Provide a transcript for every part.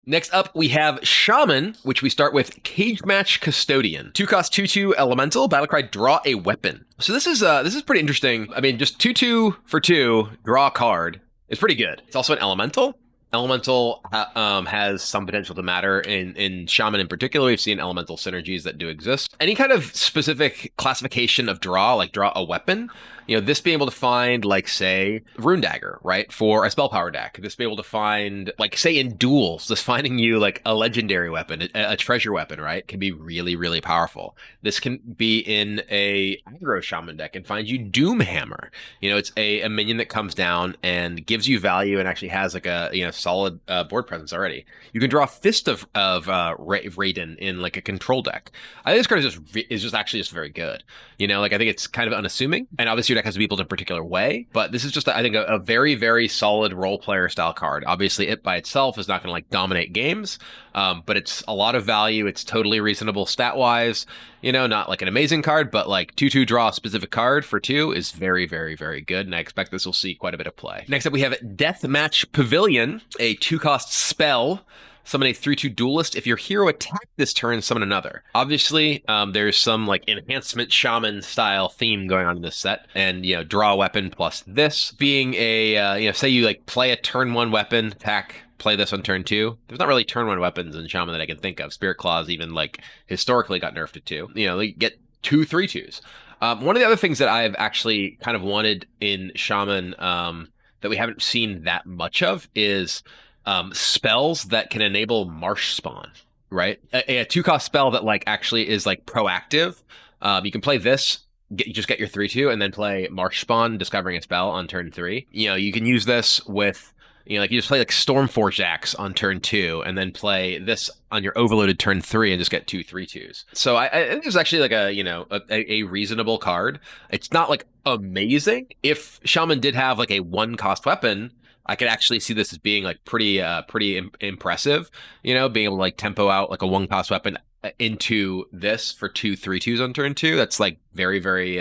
Next up, we have Shaman, which we start with Cage Match Custodian. 2-cost 2/2 elemental, battlecry, draw a weapon. So this is pretty interesting. I mean, just 2/2 for 2, draw a card. It's pretty good. It's also an elemental. Elemental has some potential to matter in Shaman in particular. We've seen elemental synergies that do exist. Any kind of specific classification of draw, like draw a weapon, this being able to find, like, say, Rune Dagger, right, for a spell power deck. This being able to find, like, say, in duels, just finding you, like, a legendary weapon, a treasure weapon, right, can be really, really powerful. This can be in a aggro Shaman deck and find you Doomhammer. It's a minion that comes down and gives you value and actually has, like, a, solid board presence already. You can draw Fist of Raiden in, like, a control deck. I think this card is just actually very good. I think it's kind of unassuming, and obviously your deck has to be built in a particular way, but this is just, I think, a very, very solid role player style card. Obviously, it by itself is not going to, like, dominate games, but it's a lot of value. It's totally reasonable stat-wise. Not like an amazing card, but like 2/2 draw a specific card for 2 is very, very, very good, and I expect this will see quite a bit of play. Next up, we have Deathmatch Pavilion, a 2-cost spell. Summon a 3/2 duelist. If your hero attacked this turn, summon another. Obviously, there's some, like, enhancement Shaman style theme going on in this set, and draw a weapon plus this being a say you, like, play a turn 1 weapon, attack, play this on turn 2. There's not really turn 1 weapons in Shaman that I can think of. Spirit Claws even, like, historically got nerfed to 2. They get 2 3/2s. One of the other things that I've actually kind of wanted in Shaman that we haven't seen that much of is spells that can enable Marsh Spawn, right? A 2-cost spell that, like, actually is, like, proactive. You can play this, you just get your 3/2, and then play Marsh Spawn, discovering a spell on turn 3. You can use this with, like, you just play, like, Stormforged Axe on turn 2, and then play this on your overloaded turn 3 and just get 2 3/2s. So I think it's actually like a reasonable card. It's not, like, amazing. If Shaman did have, like, a 1-cost weapon, I could actually see this as being, like, pretty impressive, being able to, like, tempo out, like, a 1-cost weapon into this for 2 3/2s on turn 2. That's, like, very, very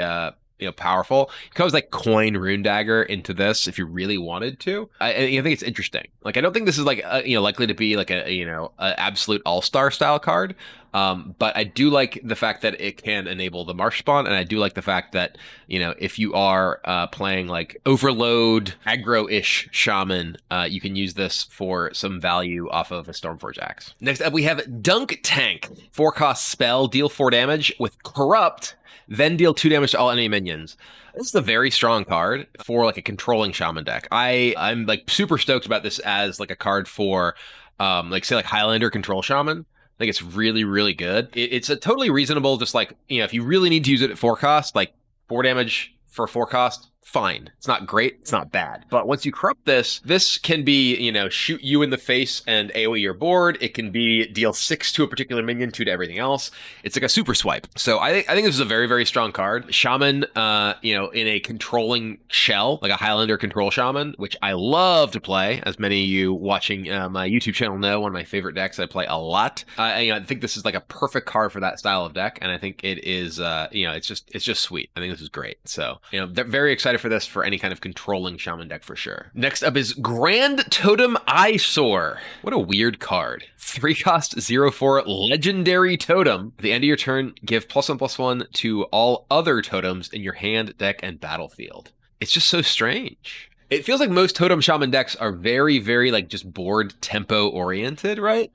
powerful. You could always, like, coin Rune Dagger into this if you really wanted to. I think it's interesting. Like, I don't think this is, like, likely to be, like, a absolute all-star style card. But I do like the fact that it can enable the Marsh Spawn, and I do like the fact that, if you are playing, like, overload, aggro-ish Shaman, you can use this for some value off of a Stormforged Axe. Next up, we have Dunk Tank. 4-cost spell, deal 4 damage with Corrupt, then deal 2 damage to all enemy minions. This is a very strong card for, like, a controlling Shaman deck. I'm, like, super stoked about this as, like, a card for, like, say, like, Highlander control Shaman. I think it's really, really good. It's a totally reasonable, just, like, if you really need to use it at 4-cost, like, 4 damage for 4-cost, fine. It's not great, it's not bad. But once you corrupt this can be, shoot you in the face and AoE your board. It can be deal 6 to a particular minion, 2 to everything else. It's like a super swipe. So I think this is a very, very strong card. Shaman, in a controlling shell, like a Highlander control Shaman, which I love to play, as many of you watching my YouTube channel know, one of my favorite decks I play a lot. I think this is, like, a perfect card for that style of deck, and I think it is, it's just sweet. I think this is great. So, they're very excited for this for any kind of controlling Shaman deck for sure. Next up is Grand Totem Eyesore. What a weird card. 3-cost 0/4 legendary totem. At the end of your turn, give +1/+1 to all other totems in your hand, deck, and battlefield. It's just so strange. It feels like most totem Shaman decks are very, very, like, just board tempo oriented, right?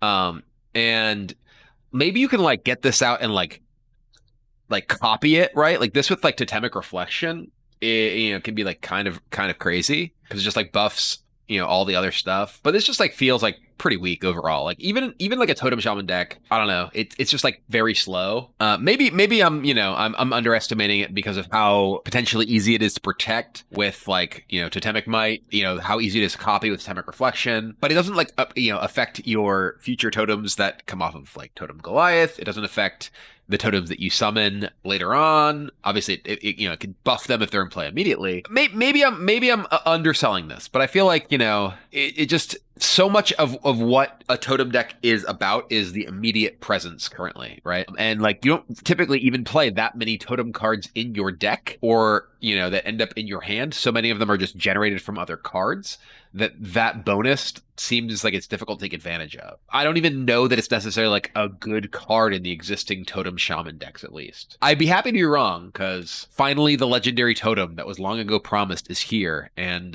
And maybe you can, like, get this out and, like copy it, right? Like, this with, like, Totemic Reflection, it can be, like, kind of crazy because it just, like, buffs all the other stuff. But this just, like, feels, like, pretty weak overall. Like, even like a Totem Shaman deck, I don't know, it's just, like, very slow. Maybe I'm underestimating it because of how potentially easy it is to protect with, like, Totemic Might, how easy it is to copy with Totemic Reflection. But it doesn't, like, affect your future totems that come off of, like, Totem Goliath. It doesn't affect the totems that you summon later on. Obviously, it can buff them if they're in play immediately. Maybe I'm underselling this, but I feel like, it just, so much of what a totem deck is about is the immediate presence currently, right? And like you don't typically even play that many totem cards in your deck or, you know, that end up in your hand. So many of them are just generated from other cards that bonus seems like it's difficult to take advantage of. I don't even know that it's necessarily like a good card in the existing totem shaman decks, at least. I'd be happy to be wrong, because finally the legendary totem that was long ago promised is here, and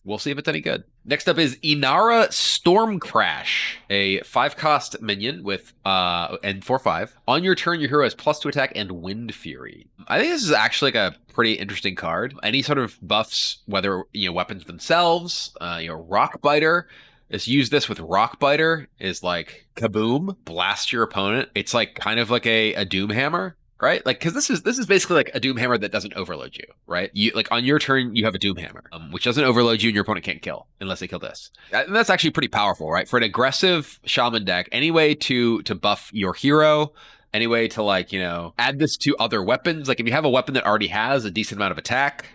we'll see if it's any good. Next up is Inara Storm Crash, a 5-cost minion with and 4/5. On your turn, your hero has +2 attack and Wind Fury. I think this is actually like a pretty interesting card. Any sort of buffs, whether weapons themselves, Rock Biter. Is use this with Rock Biter is like kaboom, blast your opponent. It's like kind of like a Doom Hammer, right? Like, because this is basically like a Doom Hammer that doesn't overload you, right? You like on your turn you have a Doom Hammer, which doesn't overload you, and your opponent can't kill unless they kill this. And that's actually pretty powerful, right? For an aggressive Shaman deck, any way to buff your hero. Any way to like add this to other weapons. Like if you have a weapon that already has a decent amount of attack.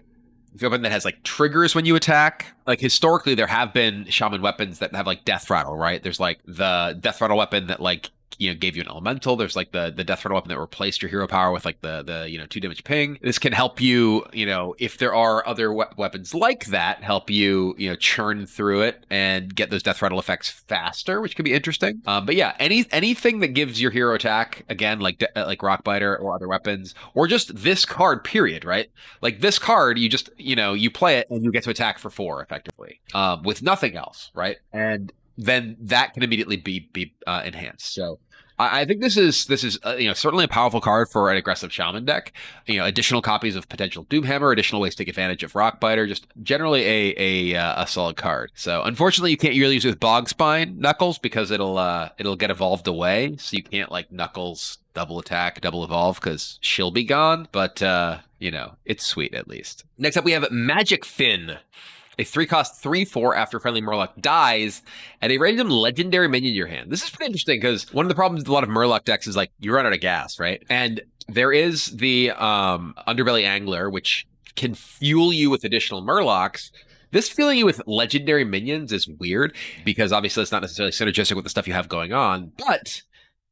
If you have a weapon that has like triggers when you attack, like historically there have been shaman weapons that have like death rattle, right? There's like the death rattle weapon that like gave you an elemental. There's like the death rattle weapon that replaced your hero power with like the 2 damage ping. This can help you, if there are other weapons like that, help you churn through it and get those death rattle effects faster, which could be interesting. But yeah, anything that gives your hero attack, again, like Rock Biter or other weapons, or just this card period, right? Like this card, you just you play it and you get to attack for 4 effectively, with nothing else, right? And then that can immediately be enhanced. So I think this is certainly a powerful card for an aggressive shaman deck. Additional copies of potential Doomhammer, additional ways to take advantage of Rock Biter, just generally a solid card. So unfortunately, you can't really use it with Bogspine Knuckles because it'll get evolved away. So you can't like Knuckles double attack, double evolve because she'll be gone. But it's sweet at least. Next up, we have Magic Fin. A 3-cost 3/4 after friendly Murloc dies at a random legendary minion in your hand. This is pretty interesting because one of the problems with a lot of Murloc decks is like you run out of gas, right? And there is the Underbelly Angler, which can fuel you with additional Murlocs. This fueling you with legendary minions is weird because obviously it's not necessarily synergistic with the stuff you have going on, but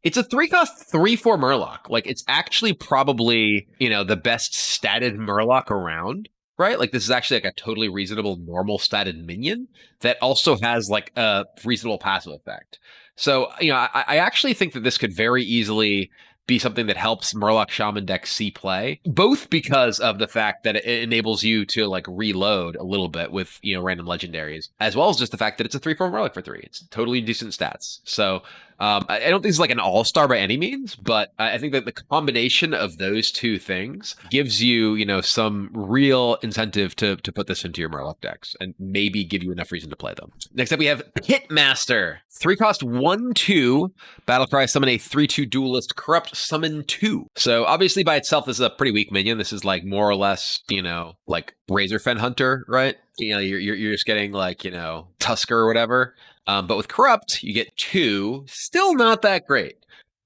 it's a 3-cost 3/4 Murloc. Like it's actually probably, the best statted Murloc around. Right? Like this is actually like a totally reasonable normal statted minion that also has like a reasonable passive effect. So, I actually think that this could very easily be something that helps Murloc Shaman deck see play, both because of the fact that it enables you to like reload a little bit with, random legendaries, as well as just the fact that it's a 3/4 Murloc for 3. It's totally decent stats. So I don't think it's like an all-star by any means, but I think that the combination of those two things gives you, some real incentive to put this into your Murloc decks and maybe give you enough reason to play them. Next up, we have Pitmaster. 3-cost 1/2. Battlecry, summon a 3/2 duelist, corrupt, summon 2. So obviously by itself, this is a pretty weak minion. This is like more or less, like Razorfen Hunter, right? You're just getting like, Tusker or whatever. But with Corrupt, you get 2. Still not that great.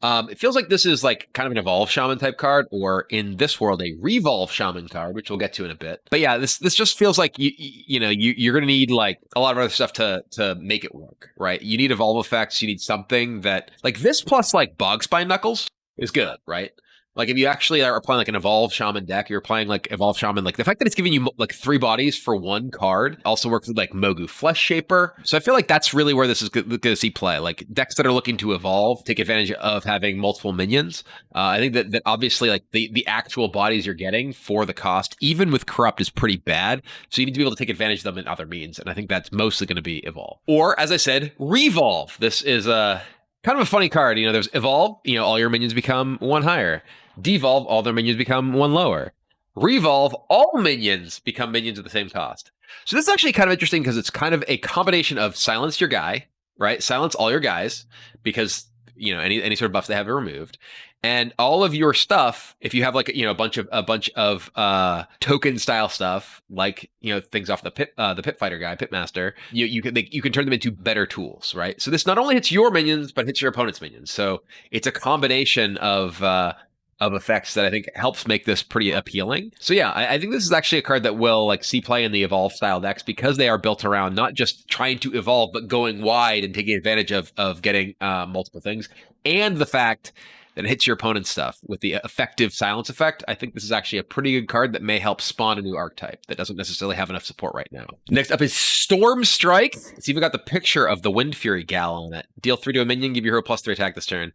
It feels like this is like kind of an Evolve Shaman type card, or in this world, a Revolve Shaman card, which we'll get to in a bit. But yeah, this just feels like you're going to need like a lot of other stuff to make it work, right? You need Evolve effects. You need something that like this plus like Bogspine Knuckles is good, right? Like if you actually are playing like an Evolve Shaman deck, you're playing like Evolve Shaman, like the fact that it's giving you like 3 bodies for 1 card also works with like Mogu Flesh Shaper. So I feel like that's really where this is going to see play. Like decks that are looking to evolve, take advantage of having multiple minions. I think that obviously like the actual bodies you're getting for the cost, even with Corrupt, is pretty bad. So you need to be able to take advantage of them in other means. And I think that's mostly going to be Evolve. Or as I said, Revolve. This is kind of a funny card. There's Evolve, all your minions become 1 higher. Devolve, all their minions become 1 lower. Revolve, all minions become minions at the same cost. So this is actually kind of interesting because it's kind of a combination of silence your guy, right? Silence all your guys because, any sort of buffs they have are removed. And all of your stuff, if you have like, a bunch of token style stuff, like, things off the pit fighter guy, Pitmaster, you can turn them into better tools, right? So this not only hits your minions, but hits your opponent's minions. So it's a combination of, of effects that I think helps make this pretty appealing. So yeah, I think this is actually a card that will like see play in the evolve style decks because they are built around not just trying to evolve, but going wide and taking advantage of getting multiple things, and the fact that it hits your opponent's stuff with the effective silence effect. I think this is actually a pretty good card that may help spawn a new archetype that doesn't necessarily have enough support right now. Next up is Storm Strike. It's even got the picture of the Wind Fury Gal on it. Deal 3 to a minion, give your hero +3 attack this turn.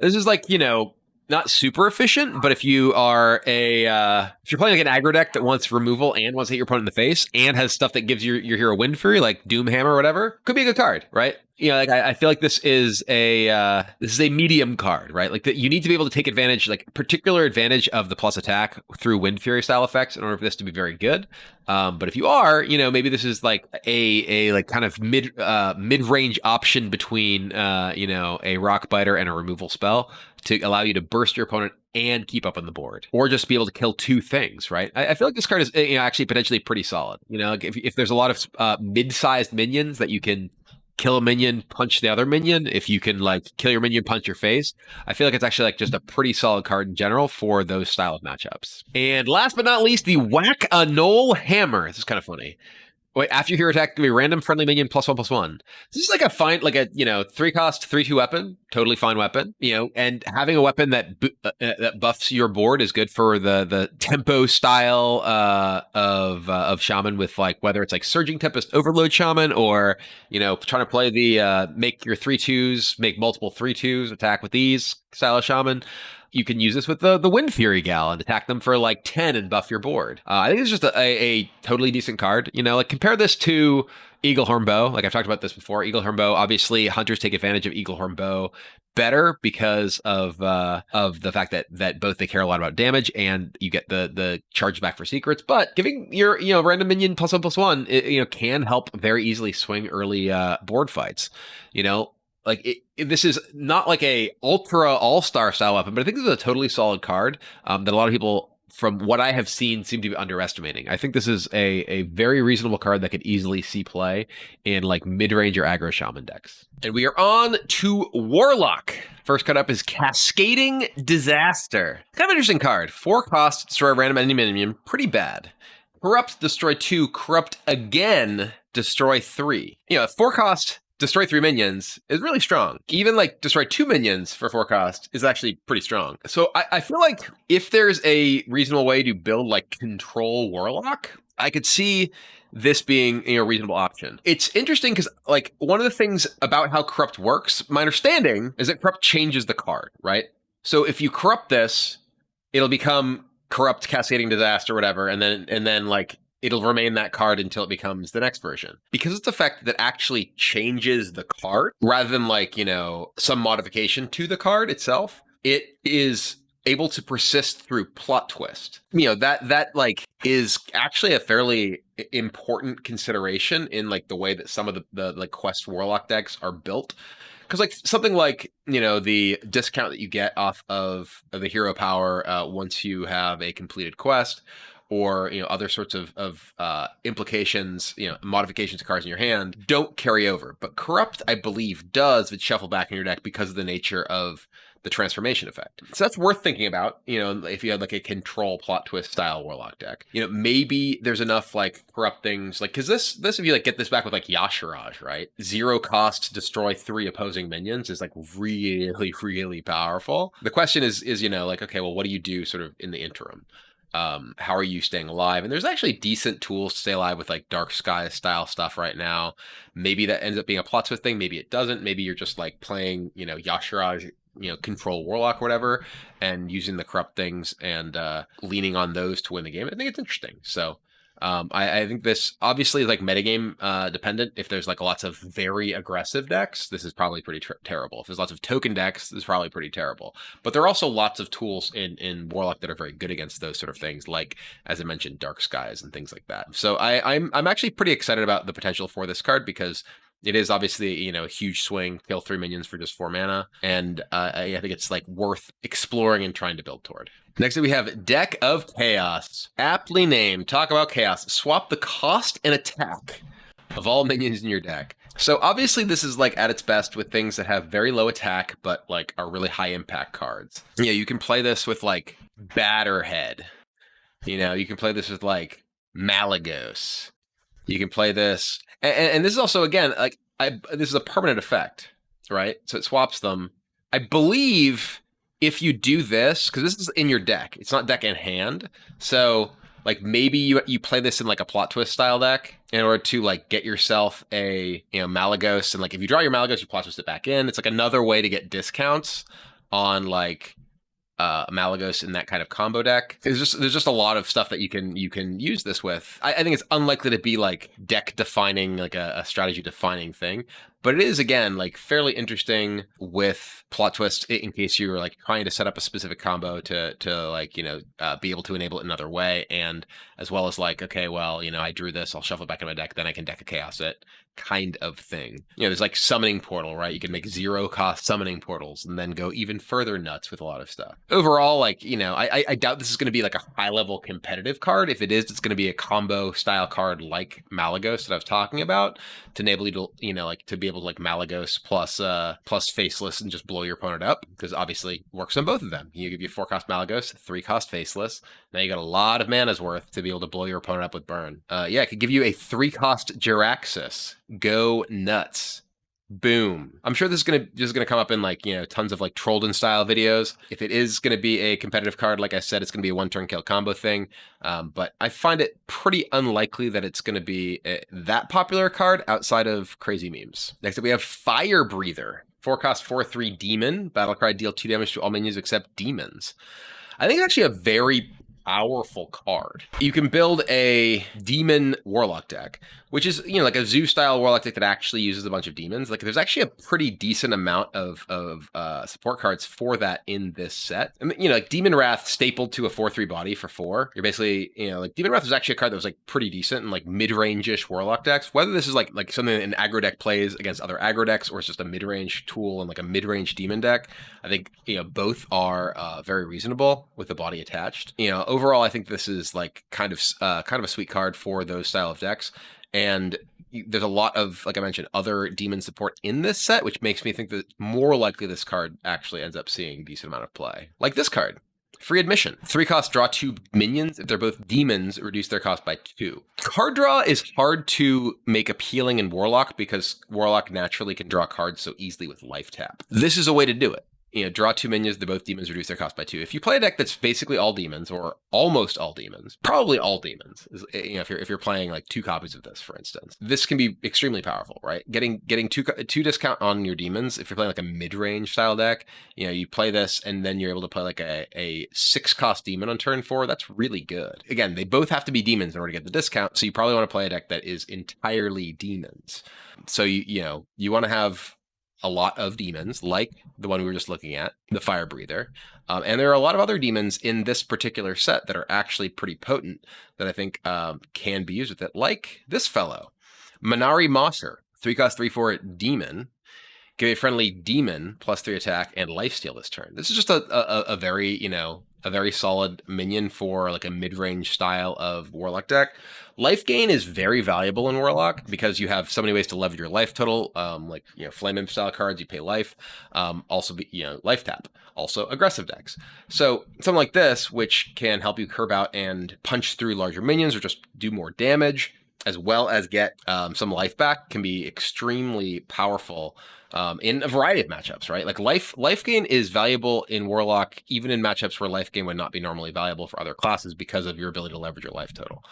This is like, you know, not super efficient, but if you are if you're playing like an aggro deck that wants removal and wants to hit your opponent in the face and has stuff that gives your hero Wind Fury, like Doomhammer or whatever, could be a good card, right? You know, like I feel like this is a medium card, right? Like you need to be able to take advantage, like particular advantage of the plus attack through Wind Fury style effects in order for this to be very good. But if you are, you know, maybe this is like a like kind of mid-range option between you know, a Rock Biter and a removal spell to allow you to burst your opponent and keep up on the board, or just be able to kill two things, right? I feel like this card is, you know, actually potentially pretty solid. You know, like if there's a lot of mid-sized minions that you can kill a minion, punch the other minion, if you can like kill your minion, punch your face, I feel like it's actually like just a pretty solid card in general for those style of matchups. And last but not least, the Whack-A-Knoll Hammer. This is kind of funny. Wait, after your hero attack, give a random friendly minion +1/+1. This is like a fine, like a, you know, 3-cost 3/2 weapon, totally fine weapon, you know, and having a weapon that that buffs your board is good for the tempo style of Shaman, with like whether it's like Surging Tempest Overload Shaman, or, you know, trying to play the make your 3/2s, make multiple 3/2s, attack with these style of Shaman. You can use this with the Wind Fury Gal and attack them for like 10 and buff your board. I think it's just a totally decent card. You know, like compare this to Eaglehorn Bow. Like I've talked about this before. Eaglehorn Bow, obviously hunters take advantage of Eaglehorn Bow better because of the fact that both they care a lot about damage and you get the charge back for secrets. But giving your, you know, random minion +1/+1, it, you know, can help very easily swing early board fights. You know, like this is not like a ultra all-star style weapon, but I think this is a totally solid card that a lot of people, from what I have seen, seem to be underestimating. I think this is a very reasonable card that could easily see play in like mid-range or aggro Shaman decks. And we are on to Warlock. First cut up is Cascading Disaster. Kind of interesting card. 4 cost, destroy a random enemy minion. Pretty bad. Corrupt, destroy 2. Corrupt again, destroy 3. You know, 4 cost, destroy 3 minions is really strong. Even like destroy 2 minions for 4 cost is actually pretty strong. So I feel like if there's a reasonable way to build like control Warlock, I could see this being, you know, a reasonable option. It's interesting because like one of the things about how Corrupt works, my understanding is that Corrupt changes the card, right? So if you corrupt this, it'll become Corrupt Cascading Disaster or whatever, and then like it'll remain that card until it becomes the next version. Because it's a effect that actually changes the card rather than like, you know, some modification to the card itself. It is able to persist through plot twist. You know, that like is actually a fairly important consideration in like the way that some of the like quest Warlock decks are built. Because like something like, you know, the discount that you get off of the hero power once you have a completed quest, or, you know, other sorts of implications, you know, modifications to cards in your hand, don't carry over. But Corrupt, I believe, does with shuffle back in your deck because of the nature of the transformation effect. So that's worth thinking about, you know, if you had like a control plot twist style Warlock deck. You know, maybe there's enough like corrupt things, like, because this if you like get this back with like Yashiraj, right? 0 cost, destroy 3 opposing minions is like really, really powerful. The question is, you know, like, okay, well, what do you do sort of in the interim? How are you staying alive? And there's actually decent tools to stay alive with like Dark Sky style stuff right now. Maybe that ends up being a plot twist thing. Maybe it doesn't. Maybe you're just like playing, you know, Yashiraj, you know, control Warlock or whatever, and using the corrupt things and leaning on those to win the game. I think it's interesting. So I think this obviously is like metagame dependent. If there's like lots of very aggressive decks, this is probably pretty terrible. If there's lots of token decks, this is probably pretty terrible. But there are also lots of tools in Warlock that are very good against those sort of things, like, as I mentioned, Dark Skies and things like that. So I'm actually pretty excited about the potential for this card, because it is obviously, you know, a huge swing, kill 3 minions for just 4 mana, and I think it's like worth exploring and trying to build toward. Next up, we have Deck of Chaos. Aptly named. Talk about chaos. Swap the cost and attack of all minions in your deck. So obviously this is like at its best with things that have very low attack, but like are really high impact cards. Yeah, you can play this with like Batterhead. You know, you can play this with like Malagos. You can play this, and this is also again like this is a permanent effect, right? So it swaps them. I believe if you do this, because this is in your deck, it's not deck in hand. So like maybe you play this in like a plot twist style deck in order to like get yourself a Malagos, and like if you draw your Malagos, you plot twist it back in. It's like another way to get discounts on like Malagos in that kind of combo deck. There's just a lot of stuff that you can use this with. I think it's unlikely to be like deck defining, like a strategy defining thing, but it is again like fairly interesting with plot twist in case you're like trying to set up a specific combo to like be able to enable it another way, and as well as like, okay, well, I drew this, I'll shuffle it back in my deck, then I can deck a chaos it kind of thing. There's like summoning portal, right? You can make 0 cost summoning portals and then go even further nuts with a lot of stuff. Overall, like, I doubt this is going to be like a high level competitive card. If it is, it's going to be a combo style card like Malagos that I was talking about, to enable you to, like to be able to like Malagos plus Faceless and just blow your opponent up, because obviously works on both of them. You give you 4 cost Malagos, 3 cost Faceless. Now you got a lot of mana's worth to be able to blow your opponent up with burn. Yeah, it could give you a 3 cost Jiraxis. Go nuts. Boom. I'm sure this is gonna come up in like, tons of like Trollden style videos. If it is gonna be a competitive card, like I said, it's gonna be a 1-turn kill combo thing. But I find it pretty unlikely that it's gonna be that popular card outside of crazy memes. Next up, we have Fire Breather. 4 cost 4/3 demon. Battlecry, deal 2 damage to all minions except demons. I think it's actually a very powerful card. You can build a demon warlock deck, which is, like a zoo style warlock deck that actually uses a bunch of demons. Like there's actually a pretty decent amount of support cards for that in this set. I mean, like Demon Wrath stapled to a 4/3 body for 4. You're basically, like Demon Wrath is actually a card that was like pretty decent in like mid-range-ish warlock decks. Whether this is like something that an aggro deck plays against other aggro decks, or it's just a mid-range tool and like a mid-range demon deck, I think, both are very reasonable with the body attached. Overall, I think this is like kind of a sweet card for those style of decks. And there's a lot of, like I mentioned, other demon support in this set, which makes me think that more likely this card actually ends up seeing a decent amount of play. Like this card. Free Admission. 3 cost, draw 2 minions. If they're both demons, reduce their cost by 2. Card draw is hard to make appealing in Warlock because Warlock naturally can draw cards so easily with life tap. This is a way to do it. Draw 2 minions, they're both demons, reduce their cost by 2. If you play a deck that's basically all demons, or almost all demons, probably all demons, if you're playing like 2 copies of this, for instance, this can be extremely powerful, right? Getting 2 discount on your demons, if you're playing like a mid-range style deck, you play this and then you're able to play like a 6 cost demon on turn 4, that's really good. Again, they both have to be demons in order to get the discount, so you probably want to play a deck that is entirely demons. So you want to have a lot of demons, like the one we were just looking at, the Fire Breather. And there are a lot of other demons in this particular set that are actually pretty potent that I think can be used with it, like this fellow. Manari Mosser, 3 cost 3/4 demon. Give a friendly demon plus 3 attack and lifesteal this turn. This is just a very, a very solid minion for like a mid-range style of Warlock deck. Life gain is very valuable in Warlock because you have so many ways to leverage your life total. Like, Flame Imp style cards, you pay life. Also, life tap. Also, aggressive decks. So something like this, which can help you curve out and punch through larger minions or just do more damage, as well as get some life back, can be extremely powerful in a variety of matchups, right? Like life gain is valuable in Warlock, even in matchups where life gain would not be normally valuable for other classes because of your ability to leverage your life total.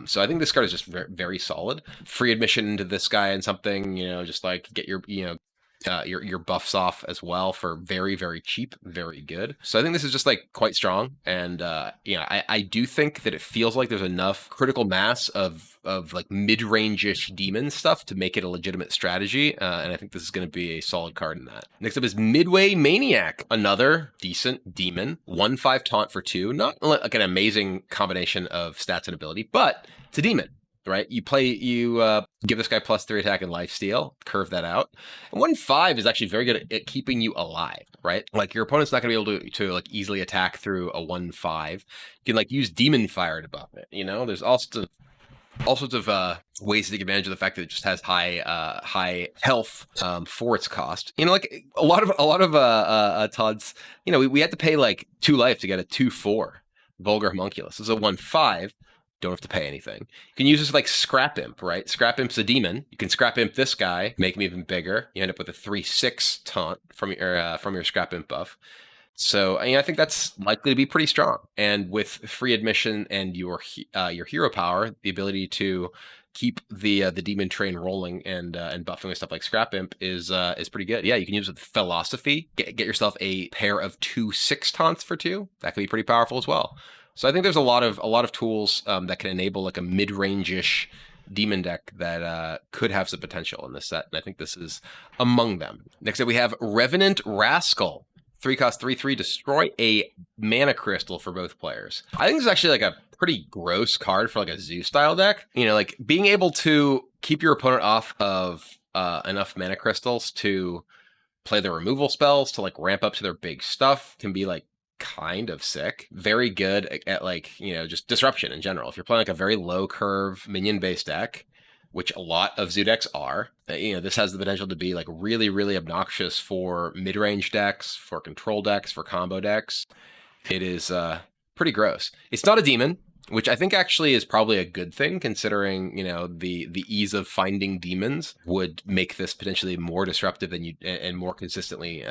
So I think this card is just very, very solid. Free admission into this guy and something, just like get your buffs off as well for very, very cheap, very good. So I think this is just like quite strong, and I do think that it feels like there's enough critical mass of like mid-range-ish demon stuff to make it a legitimate strategy, and I think this is going to be a solid card in that. Next up is Midway Maniac, another decent demon, 1/5 taunt for 2, not like an amazing combination of stats and ability, but it's a demon. Right, you give this guy plus 3 attack and lifesteal, curve that out. And 1/5 is actually very good at keeping you alive, right? Like your opponent's not going to be able to like easily attack through a 1/5. You can like use Demon Fire to buff it. There's also all sorts of ways to take advantage of the fact that it just has high health for its cost. You know, like a lot of Todd's. You know, we had to pay like 2 life to get a 2/4 Vulgar Homunculus. This is a 1/5. Don't have to pay anything. You can use this like Scrap Imp, right? Scrap Imp's a demon. You can Scrap Imp this guy, make him even bigger. You end up with a 3/6 taunt from your Scrap Imp buff. So I think that's likely to be pretty strong. And with free admission and your hero power, the ability to keep the demon train rolling and buffing with stuff like Scrap Imp is pretty good. Yeah, you can use it with Philosophy. Get yourself a pair of 2/6 taunts for 2. That could be pretty powerful as well. So I think there's a lot of tools that can enable like a mid-range-ish demon deck that could have some potential in this set, and I think this is among them. Next up, we have Revenant Rascal. 3 cost 3/3, destroy a mana crystal for both players. I think this is actually like a pretty gross card for like a Zoo style deck. You know, like being able to keep your opponent off of enough mana crystals to play their removal spells to like ramp up to their big stuff can be like kind of sick. Very good at like, you know, just disruption in general. If you're playing like a very low curve minion based deck, which a lot of Zoo decks are, you know, this has the potential to be like really, really obnoxious for mid-range decks, for control decks, for combo decks. It is pretty gross. It's not a demon, which I think actually is probably a good thing, considering, you know, the ease of finding demons would make this potentially more disruptive than and more consistently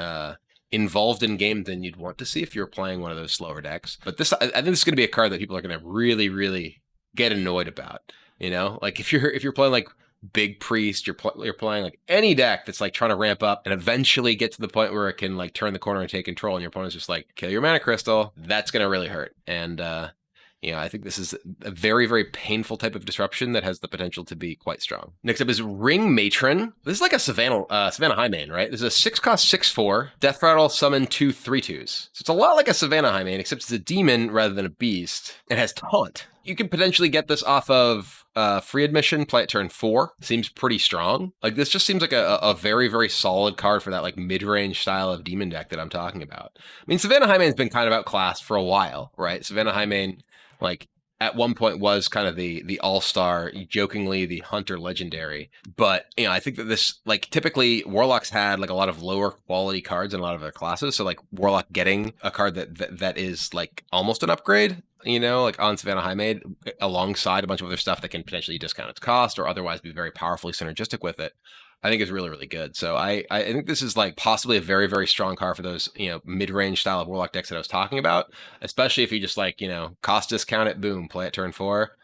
involved in game than you'd want to see if you're playing one of those slower decks. But this, I think this is going to be a card that people are going to really, really get annoyed about. You know, like if you're playing like Big Priest, you're playing like any deck that's like trying to ramp up and eventually get to the point where it can like turn the corner and take control, and your opponent's just like kill your mana crystal. That's going to really hurt. And you know, I think this is a very, very painful type of disruption that has the potential to be quite strong. Next up is Ring Matron. This is like a Savannah High main, right? This is a 6 cost 6/4 Death Rattle summon 2 3/2s. So it's a lot like a Savannah High main, except it's a demon rather than a beast. It has taunt. You can potentially get this off of free admission, play it turn 4. Seems pretty strong. Like this just seems like a very, very solid card for that like mid-range style of demon deck that I'm talking about. I mean, Savannah High main's been kind of outclassed for a while, right? Savannah High main, like at one point was kind of the all-star, jokingly the hunter legendary. But, you know, I think that this, like typically Warlocks had like a lot of lower quality cards in a lot of their classes. So like Warlock getting a card that is like almost an upgrade, you know, like on Savannah High made alongside a bunch of other stuff that can potentially discount its cost or otherwise be very powerfully synergistic with it, I think is really, really good. So I think this is like possibly a very, very strong card for those, you know, mid-range style of Warlock decks that I was talking about, especially if you just like, you know, cost discount it, boom, play it turn 4,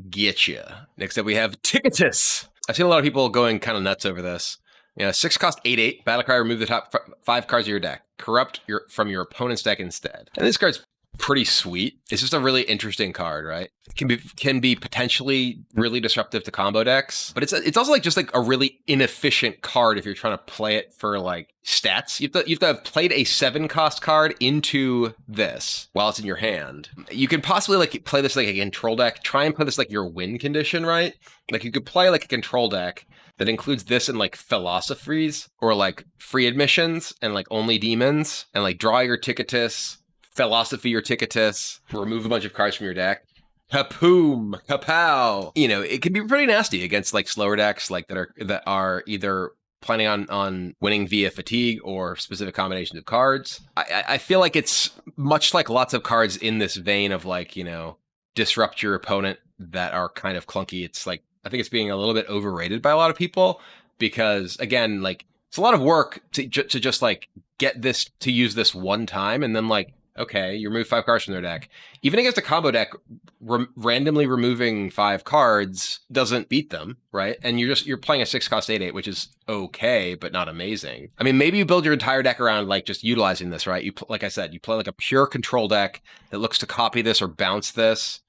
get you. Next up, we have Ticketus. I've seen a lot of people going kind of nuts over this. You know, 6 cost 8/8, Battlecry, remove the top 5 cards of your deck. Corrupt from your opponent's deck instead. And this card's pretty sweet. It's just a really interesting card, right? It can be potentially really disruptive to combo decks, but it's also like just like a really inefficient card if you're trying to play it for like stats. You have to have played a 7 cost card into this while it's in your hand. You can possibly like play this like a control deck. Try and play this like your win condition, right? Like you could play like a control deck that includes this and like philosophies or like free admissions and like only demons and like draw your Ticketus, philosophy your Ticketus, remove a bunch of cards from your deck. Kapoom, kapow. You know, it can be pretty nasty against like slower decks like that are either planning on winning via fatigue or specific combinations of cards. I feel like it's much like lots of cards in this vein of like, you know, disrupt your opponent that are kind of clunky. It's like, I think it's being a little bit overrated by a lot of people because again, like it's a lot of work to just like get this to use this one time and then like, okay, you remove 5 cards from their deck. Even against a combo deck, randomly removing 5 cards doesn't beat them, right? And you're playing a 6 cost 8/8, which is okay, but not amazing. I mean, maybe you build your entire deck around like just utilizing this, right? Like I said, you play like a pure control deck that looks to copy this or bounce this,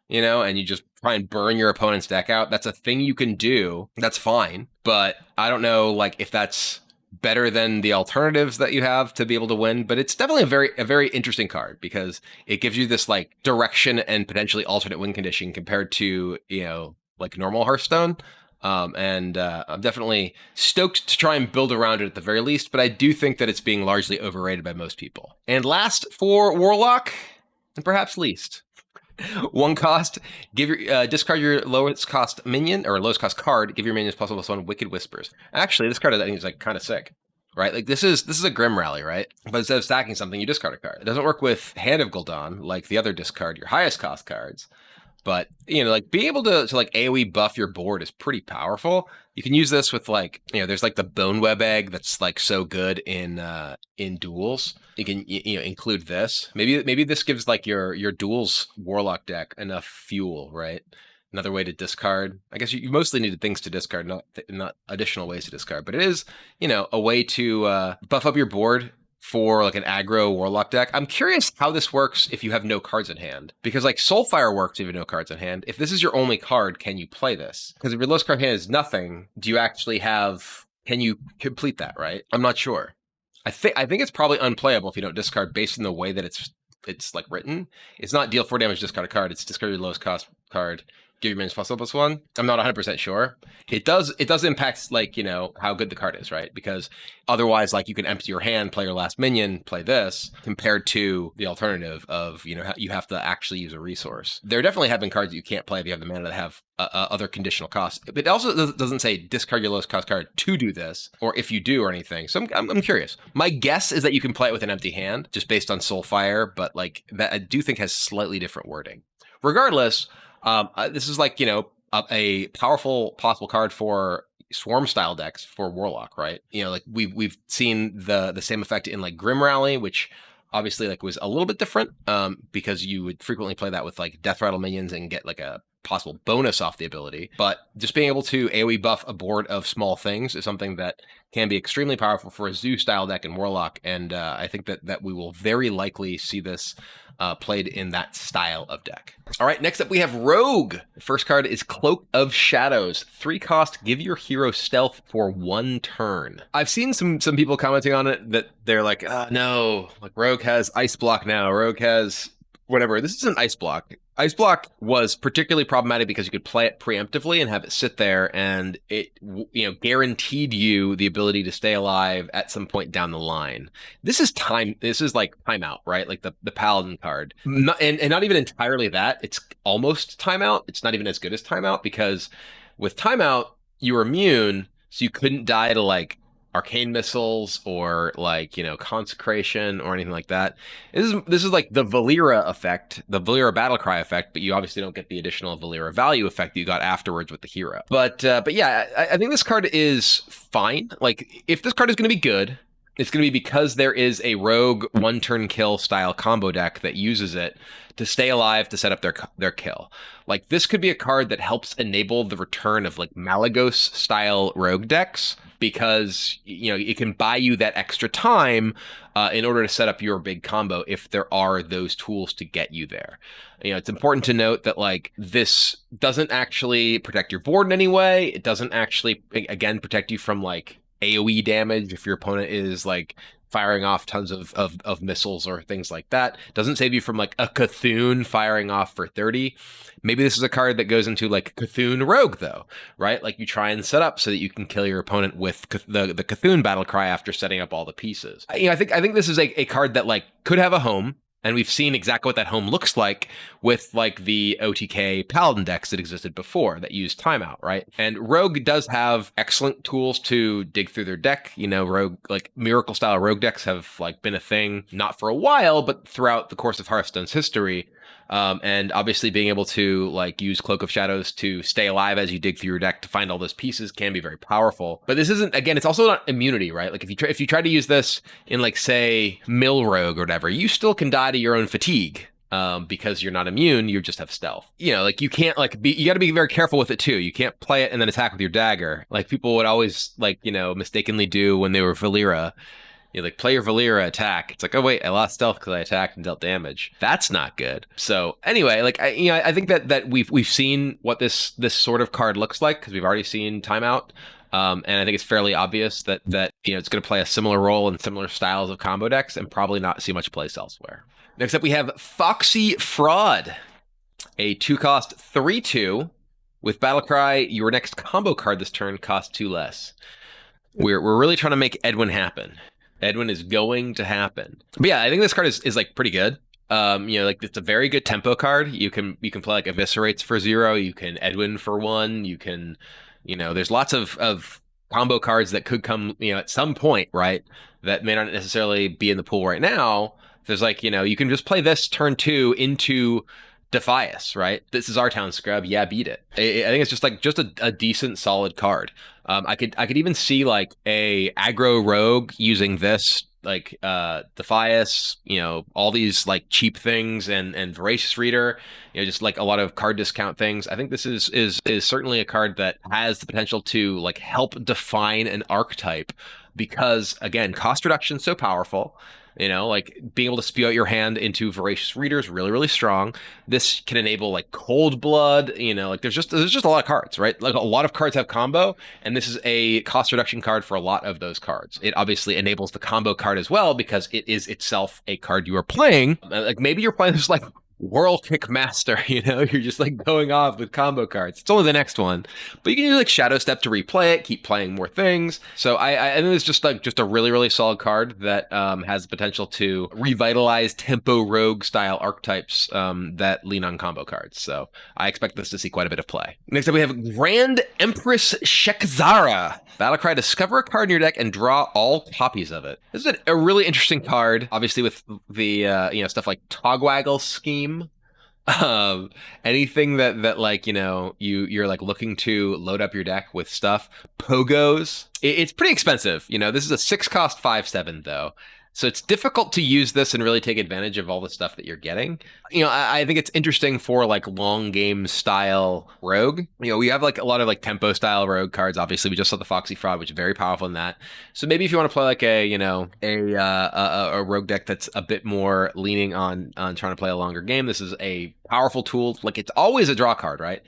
you know, and you just try and burn your opponent's deck out. That's a thing you can do. That's fine. But I don't know, like if that's better than the alternatives that you have to be able to win, but it's definitely a very interesting card because it gives you this like direction and potentially alternate win condition compared to, you know, like normal Hearthstone. I'm definitely stoked to try and build around it at the very least, but I do think that it's being largely overrated by most people. And last for Warlock, and perhaps least, 1 cost, give your discard your lowest cost minion or lowest cost card. Give your minions +1/+1 Wicked Whispers. Actually, this card I think is like kind of sick, right? Like this is a Grim Rally, right? But instead of stacking something, you discard a card. It doesn't work with Hand of Gul'dan like the other discard your highest cost cards. But, you know, like being able to like AoE buff your board is pretty powerful. You can use this with like, you know, there's like the Bone Web Egg that's like so good in duels. You can include this. Maybe this gives like your duels Warlock deck enough fuel, right? Another way to discard. I guess you mostly needed things to discard, not additional ways to discard. But it is, you know, a way to buff up your board for like an aggro Warlock deck. I'm curious how this works if you have no cards in hand. Because like Soulfire works if you have no cards in hand. If this is your only card, can you play this? Because if your lowest card in hand is nothing, do you actually have... Can you complete that, right? I'm not sure. I think it's probably unplayable if you don't discard based on the way that it's like written. It's not deal 4 damage, discard a card. It's discard your lowest cost card. Give your minions +1/+1. I'm not 100% sure. It does impact like, you know, how good the card is, right? Because otherwise, like you can empty your hand, play your last minion, play this, compared to the alternative of, you know, you have to actually use a resource. There definitely have been cards that you can't play if you have the mana that have other conditional costs. But it also doesn't say discard your lowest cost card to do this, or if you do or anything. So I'm curious. My guess is that you can play it with an empty hand, just based on Soulfire, but like that I do think has slightly different wording. Regardless, this is like, you know, a powerful possible card for Swarm style decks for Warlock, right? You know, like we've seen the same effect in like Grim Rally, which obviously like was a little bit different because you would frequently play that with like Death Rattle minions and get like a possible bonus off the ability. But just being able to AoE buff a board of small things is something that can be extremely powerful for a Zoo style deck in Warlock, and I think that we will very likely see this played in that style of deck. All right, next up we have Rogue. The first card is Cloak of Shadows. 3 cost, give your hero stealth for 1 turn. I've seen some people commenting on it that they're like, no, like Rogue has Ice Block now. Rogue has whatever. This is an Ice Block. Ice Block was particularly problematic because you could play it preemptively and have it sit there, and it, you know, guaranteed you the ability to stay alive at some point down the line. This is like timeout, right? Like the Paladin card. And not even entirely that. It's almost timeout. It's not even as good as timeout, because with timeout, you were immune, so you couldn't die to like arcane missiles or like, you know, consecration or anything like that. This is like the Valera effect, the Valera Battlecry effect, but you obviously don't get the additional Valera value effect that you got afterwards with the hero. But yeah, I think this card is fine. Like if this card is going to be good, it's going to be because there is a Rogue 1-turn kill style combo deck that uses it to stay alive to set up their kill. Like this could be a card that helps enable the return of like Malygos style Rogue decks, because, you know, it can buy you that extra time in order to set up your big combo if there are those tools to get you there. You know, it's important to note that like this doesn't actually protect your board in any way. It doesn't actually, again, protect you from like AoE damage if your opponent is like firing off tons of missiles or things like that. Doesn't save you from like a Cthulhu firing off for 30. Maybe this is a card that goes into like Cthulhu Rogue though, right? Like you try and set up so that you can kill your opponent with the Cthulhu battle cry after setting up all the pieces. You know, I think this is a card that like could have a home. And we've seen exactly what that home looks like with like the OTK Paladin decks that existed before that used timeout, right? And Rogue does have excellent tools to dig through their deck. You know, Rogue, like Miracle style Rogue decks have like been a thing, not for a while, but throughout the course of Hearthstone's history. And obviously being able to like use Cloak of Shadows to stay alive as you dig through your deck to find all those pieces can be very powerful. But this isn't, again, it's also not immunity, right? Like if you try to use this in like, say, Mill Rogue or whatever, you still can die to your own fatigue. Because you're not immune, you just have stealth. You know, like you can't like you got to be very careful with it too. You can't play it and then attack with your dagger. Like people would always like, you know, mistakenly do when they were Valera. You like play your Valera attack. It's like, oh wait, I lost stealth because I attacked and dealt damage. That's not good. So anyway, like I think that we've seen what this sort of card looks like because we've already seen timeout. And I think it's fairly obvious that you know it's going to play a similar role in similar styles of combo decks and probably not see much place elsewhere. Next up, we have Foxy Fraud, a 2-cost 3/2 with Battlecry. Your next combo card this turn costs 2 less. We're really trying to make Edwin happen. Edwin is going to happen. But yeah, I think this card is like pretty good. Like it's a very good tempo card. You can play like Eviscerates for 0. You can Edwin for 1. You can, there's lots of combo cards that could come, at some point, right? That may not necessarily be in the pool right now. There's like, you can just play this turn 2 into Defias, right? This is our town scrub. Yeah, beat it. I think it's just a decent solid card. I could even see like a aggro rogue using this like Defias, all these like cheap things and Voracious Reader, just like a lot of card discount things. I think this is certainly a card that has the potential to like help define an archetype because again, cost reduction is so powerful. Like being able to spew out your hand into Voracious Reader is really, really strong. This can enable like Cold Blood, like there's just a lot of cards, right? Like a lot of cards have combo, and this is a cost reduction card for a lot of those cards. It obviously enables the combo card as well because it is itself a card you are playing. Like maybe you're playing this like Whirl Kick Master, you're just like going off with combo cards. It's only the next one, but you can use like Shadow Step to replay it, keep playing more things. So I think it's just a really, really solid card that has the potential to revitalize tempo rogue style archetypes that lean on combo cards. So I expect this to see quite a bit of play. Next up, we have Grand Empress Shekzara. Battlecry, discover a card in your deck and draw all copies of it. This is a really interesting card, obviously with the stuff like Togwaggle Scheme. Anything that like you're like looking to load up your deck with stuff. Pogos. It's pretty expensive. This is a 6-cost 5/7 though. So it's difficult to use this and really take advantage of all the stuff that you're getting. I think it's interesting for like long game style rogue. We have like a lot of like tempo style rogue cards. Obviously, we just saw the Foxy Fraud, which is very powerful in that. So maybe if you want to play like a rogue deck that's a bit more leaning on trying to play a longer game, this is a powerful tool. Like it's always a draw card, right?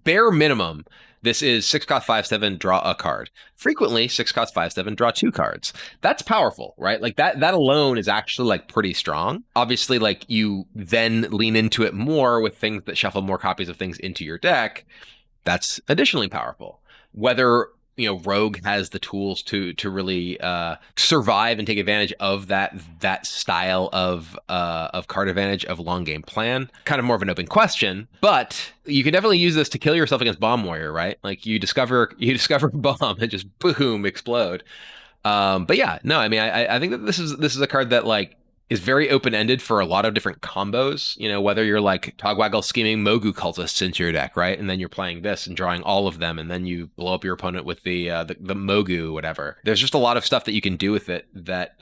Bare minimum. This is 6-cost 5/7, draw a card. Frequently, 6-cost 5/7, draw 2 cards. That's powerful, right? Like that alone is actually like pretty strong. Obviously, like you then lean into it more with things that shuffle more copies of things into your deck. That's additionally powerful. Whether Rogue has the tools to really survive and take advantage of that style of card advantage of long game plan. Kind of more of an open question, but you can definitely use this to kill yourself against Bomb Warrior, right? Like you discover a bomb and just boom, explode. But yeah, no, I mean, I think that this is a card that like is very open-ended for a lot of different combos, whether you're like Togwaggle scheming Mogu Cultists into your deck, right? And then you're playing this and drawing all of them, and then you blow up your opponent with the Mogu, whatever. There's just a lot of stuff that you can do with it that,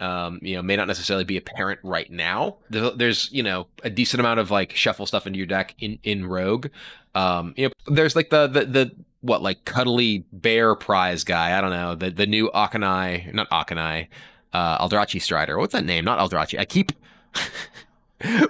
may not necessarily be apparent right now. There's a decent amount of like shuffle stuff into your deck in Rogue. There's like the what, like Cuddly Bear prize guy, I don't know, the new Akanai, not Akanai, Eldrachi Strider. What's that name? Not Eldrachi. I keep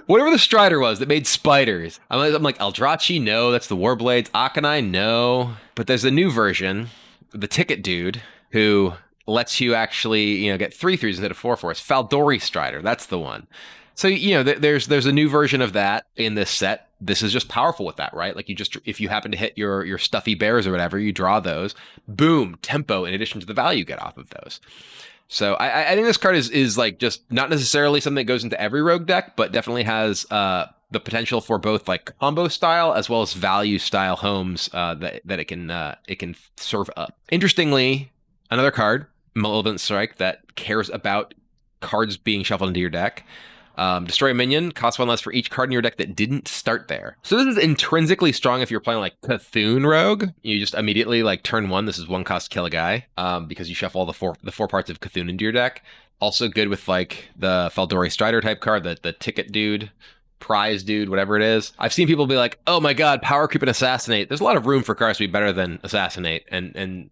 whatever the Strider was that made spiders. I'm like Eldrachi. No, that's the Warblades. Akanai. No, but there's a new version, the Ticket Dude, who lets you actually get 3/3s instead of 4/4s. Faldori Strider. That's the one. So there's a new version of that in this set. This is just powerful with that, right? Like if you happen to hit your stuffy bears or whatever, you draw those. Boom, tempo. In addition to the value you get off of those. So I think this card is like just not necessarily something that goes into every rogue deck, but definitely has the potential for both like combo style as well as value style homes that it can serve up. Interestingly, another card, Malevolent Strike, that cares about cards being shuffled into your deck. Destroy a minion, costs 1 less for each card in your deck that didn't start there. So this is intrinsically strong if you're playing like Cthulhu Rogue. You just immediately like turn 1, this is 1 cost, kill a guy, because you shuffle all the four parts of Cthulhu into your deck. Also good with like the Faldori Strider type card, the Ticket Dude, Prize Dude, whatever it is. I've seen people be like, oh my god, Power Creep and Assassinate. There's a lot of room for cards to be better than Assassinate and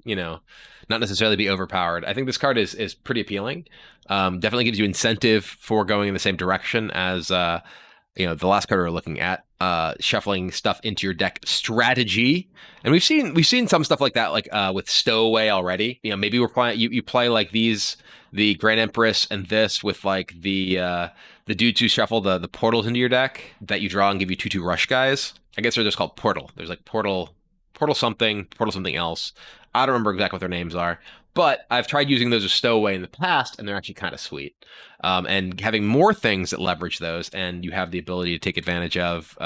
not necessarily be overpowered. I think this card is pretty appealing. Definitely gives you incentive for going in the same direction as the last card we were looking at, shuffling stuff into your deck strategy. And we've seen some stuff like that, like with Stowaway already. Maybe we're playing you play like the Grand Empress and this with like the dudes who shuffle the portals into your deck that you draw and give you 2/2 rush guys. I guess they're just called portal. There's like portal something else. I don't remember exactly what their names are, but I've tried using those as stowaway in the past, and they're actually kind of sweet. And having more things that leverage those, and you have the ability to take advantage of,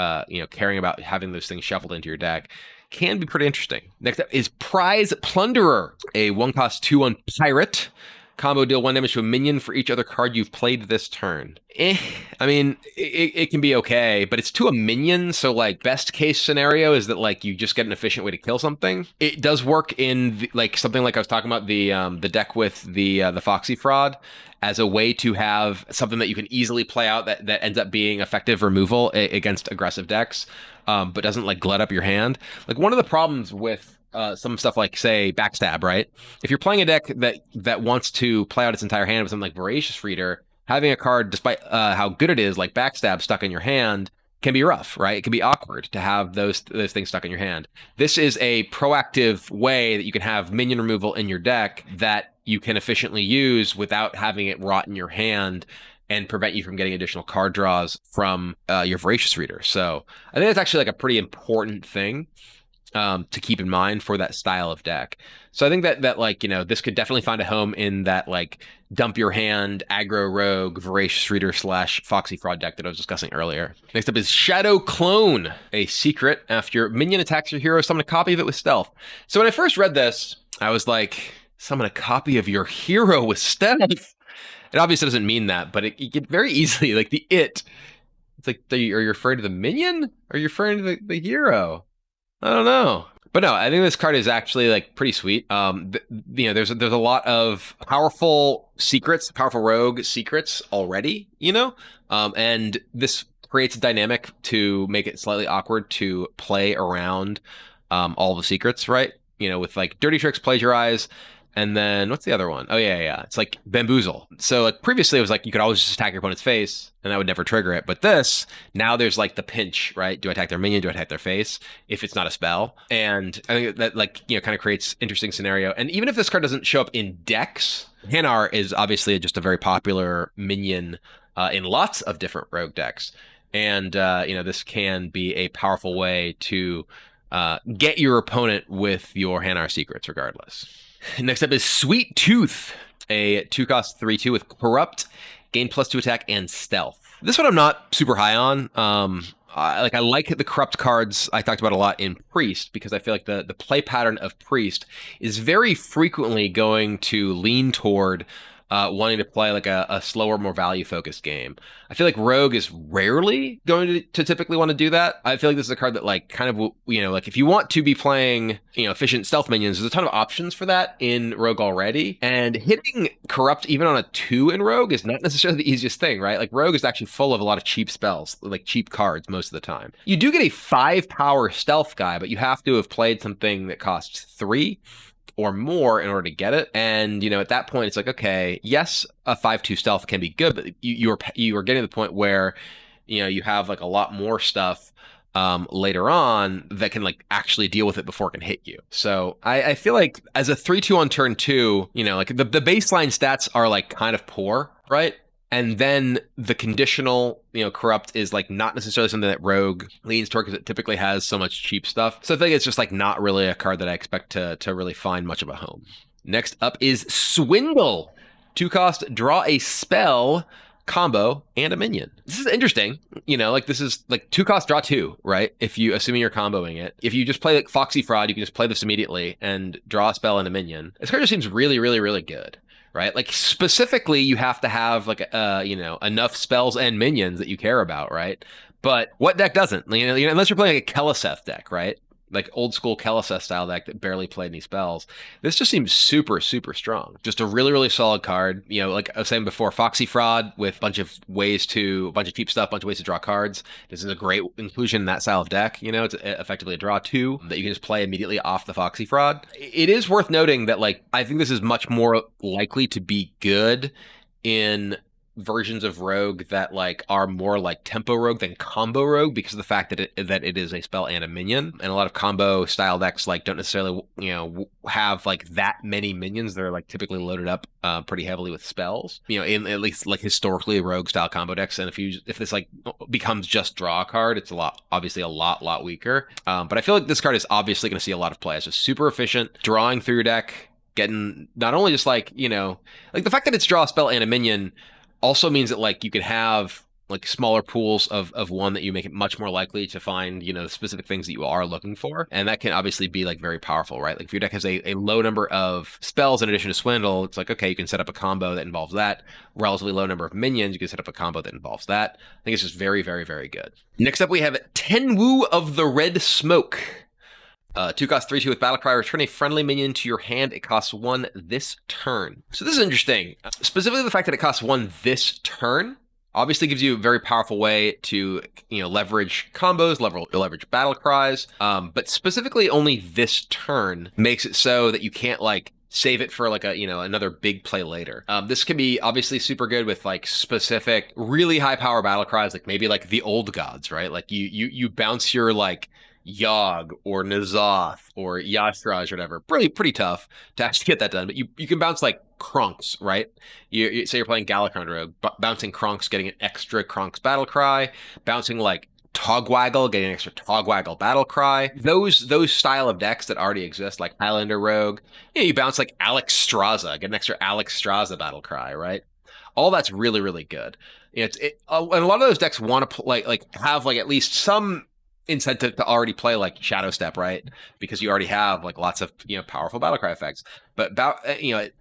caring about having those things shuffled into your deck, can be pretty interesting. Next up is Prize Plunderer, a 1-cost 2/1 pirate. Combo, deal 1 damage to a minion for each other card you've played this turn. I mean, it can be okay, but it's to a minion, so like best case scenario is that like you just get an efficient way to kill something. It does work in like something like I was talking about the deck with the Foxy Fraud as a way to have something that you can easily play out that ends up being effective removal against aggressive decks, but doesn't like glut up your hand. Like one of the problems with some stuff like, say, Backstab, right? If you're playing a deck that wants to play out its entire hand with something like Voracious Reader, having a card, despite how good it is, like Backstab stuck in your hand, can be rough, right? It can be awkward to have those things stuck in your hand. This is a proactive way that you can have minion removal in your deck that you can efficiently use without having it rot in your hand and prevent you from getting additional card draws from your Voracious Reader. So I think that's actually like a pretty important thing to keep in mind for that style of deck. So I think that like, this could definitely find a home in that like dump your hand, aggro rogue, Voracious Reader / Foxy Fraud deck that I was discussing earlier. Next up is Shadow Clone, a secret. After your minion attacks your hero, summon a copy of it with stealth. So when I first read this, I was like, summon a copy of your hero with stealth? It obviously doesn't mean that, but it get very easily, like it's like, are you afraid of the minion? Or are you afraid of the hero? I don't know. But no, I think this card is actually like pretty sweet. There's a lot of powerful secrets, powerful rogue secrets already, and this creates a dynamic to make it slightly awkward to play around all the secrets, right? With like Dirty Tricks, Plagiarize, and then what's the other one? Oh yeah. It's like Bamboozle. So like previously it was like you could always just attack your opponent's face and that would never trigger it. But this, now there's like the pinch, right? Do I attack their minion? Do I attack their face? If it's not a spell. And I think that like, kind of creates interesting scenario. And even if this card doesn't show up in decks, Hanar is obviously just a very popular minion in lots of different rogue decks. And, this can be a powerful way to get your opponent with your Hanar secrets regardless. Next up is Sweet Tooth, a 2-cost 3/2 with Corrupt, gain +2 attack and stealth. This one I'm not super high on. I like the Corrupt cards I talked about a lot in Priest because I feel like the play pattern of Priest is very frequently going to lean toward wanting to play like a slower, more value-focused game. I feel like Rogue is rarely going to typically want to do that. I feel like this is a card that like kind of, like if you want to be playing, efficient stealth minions, there's a ton of options for that in Rogue already. And hitting Corrupt even on a 2 in Rogue is not necessarily the easiest thing, right? Like Rogue is actually full of a lot of cheap spells, like cheap cards most of the time. You do get a 5-power stealth guy, but you have to have played something that costs 3 or more in order to get it. And, at that point, it's like, okay, yes, a 5/2 stealth can be good, but you are getting to the point where, you have like a lot more stuff later on that can like actually deal with it before it can hit you. So I feel like as a 3/2 on turn 2, like the baseline stats are like kind of poor, right? And then the conditional, Corrupt is like not necessarily something that Rogue leans toward because it typically has so much cheap stuff. So I think it's just like not really a card that I expect to really find much of a home. Next up is Swindle. 2-cost, draw a spell, combo, and a minion. This is interesting. This is like 2-cost, draw 2, right? Assuming you're comboing it. If you just play like Foxy Fraud, you can just play this immediately and draw a spell and a minion. This card just seems really, really, really good. Right? Like specifically you have to have like enough spells and minions that you care about, right? But what deck doesn't? Unless you're playing a Keleseth deck, right? Like old school Keleseth style deck that barely played any spells. This just seems super, super strong. Just a really, really solid card. Like I was saying before, Foxy Fraud with a bunch of cheap stuff, a bunch of ways to draw cards. This is a great inclusion in that style of deck. It's effectively a draw 2 that you can just play immediately off the Foxy Fraud. It is worth noting that like I think this is much more likely to be good in versions of Rogue that like are more like tempo Rogue than combo Rogue because of the fact that it is a spell and a minion, and a lot of combo style decks like don't necessarily have like that many minions. They're like typically loaded up pretty heavily with spells. In at least like historically Rogue style combo decks, and if this like becomes just draw a card, it's obviously a lot weaker. But I feel like this card is obviously going to see a lot of play. It's just super efficient, drawing through your deck, getting not only just like like the fact that it's draw a spell and a minion also means that like you could have like smaller pools of one that you make it much more likely to find specific things that you are looking for, and that can obviously be like very powerful, right? Like if your deck has a low number of spells in addition to Swindle, it's like, okay, you can set up a combo that involves that. Relatively low number of minions, you can set up a combo that involves that. I think it's just very good. Next up we have Tenwu of the Red Smoke. 2 cost 3/2 with Battlecry. Return a friendly minion to your hand. It costs 1 this turn. So this is interesting. Specifically the fact that it costs 1 this turn obviously gives you a very powerful way to leverage combos, leverage battle cries. But specifically only this turn makes it so that you can't like save it for like another big play later. This can be obviously super good with like specific really high power battle cries, like maybe like the Old Gods, right? Like you bounce your like Yogg or N'Zoth or Yashraj or whatever. Pretty tough to actually get that done. But you can bounce like Kronks, right? Say you're playing Galakron Rogue, bouncing Kronks, getting an extra Kronks battle cry, bouncing like Togwaggle, getting an extra Togwaggle battle cry. Those style of decks that already exist, like Highlander Rogue, you bounce like Alex Straza, get an extra Alex Straza battle cry, right? All that's really good. And a lot of those decks want to play like have like at least some incentive to already play like Shadow Step, right? Because you already have like lots of powerful battle cry effects. But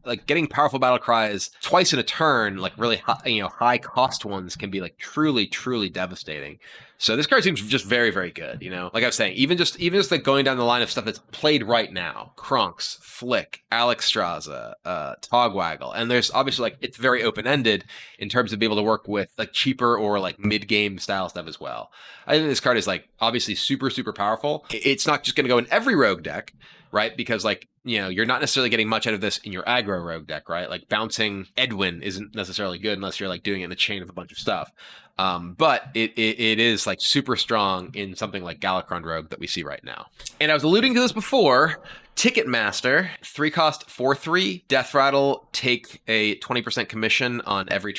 like getting powerful battle cries twice in a turn, like really high cost ones, can be like truly devastating. So this card seems just very good. Like I was saying, even just like going down the line of stuff that's played right now: Kronks, Flick, Alex Straza, Togwaggle, and there's obviously like it's very open ended in terms of being able to work with like cheaper or like mid game style stuff as well. I think this card is like obviously super powerful. It's not just going to go in every rogue deck, right? Because like you're not necessarily getting much out of this in your aggro rogue deck, right? Like bouncing Edwin isn't necessarily good unless you're like doing it in a chain of a bunch of stuff. But it is like super strong in something like Galakron Rogue that we see right now. And I was alluding to this before. Ticketmaster, 3 cost 4/3, Death Rattle, take a 20% commission on every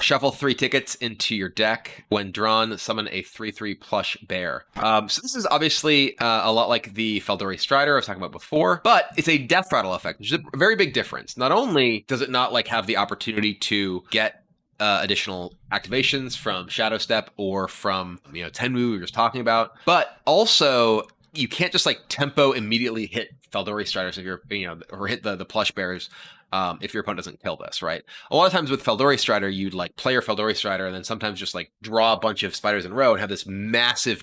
shuffle 3 tickets into your deck. When drawn, summon a 3/3 plush bear. So this is obviously a lot like the Feldori Strider I was talking about before, but it's a Death Rattle effect, which is a very big difference. Not only does it not like have the opportunity to get additional activations from Shadow Step or from Tenwu we were just talking about, but also you can't just like tempo immediately hit Feldori Striders if you're or hit the plush bears if your opponent doesn't kill this, right? A lot of times with Feldori Strider, you'd like play your Feldori Strider and then sometimes just like draw a bunch of spiders in a row and have this massive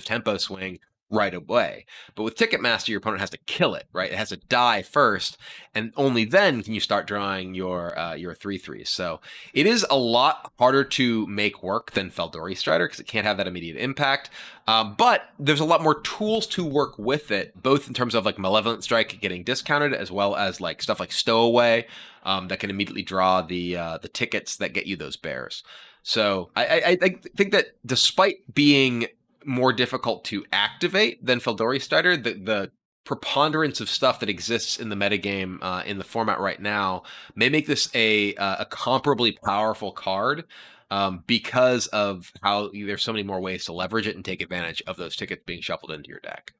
tempo swing right away. But with Ticketmaster, your opponent has to kill it, right? It has to die first, and only then can you start drawing your 3/3s. So it is a lot harder to make work than Feldori Strider because it can't have that immediate impact. But there's a lot more tools to work with it, both in terms of like Malevolent Strike getting discounted, as well as like stuff like Stowaway that can immediately draw the tickets that get you those bears. So I think that despite being more difficult to activate than Feldori Strider, the preponderance of stuff that exists in the metagame in the format right now may make this a comparably powerful card because of how there's so many more ways to leverage it and take advantage of those tickets being shuffled into your deck.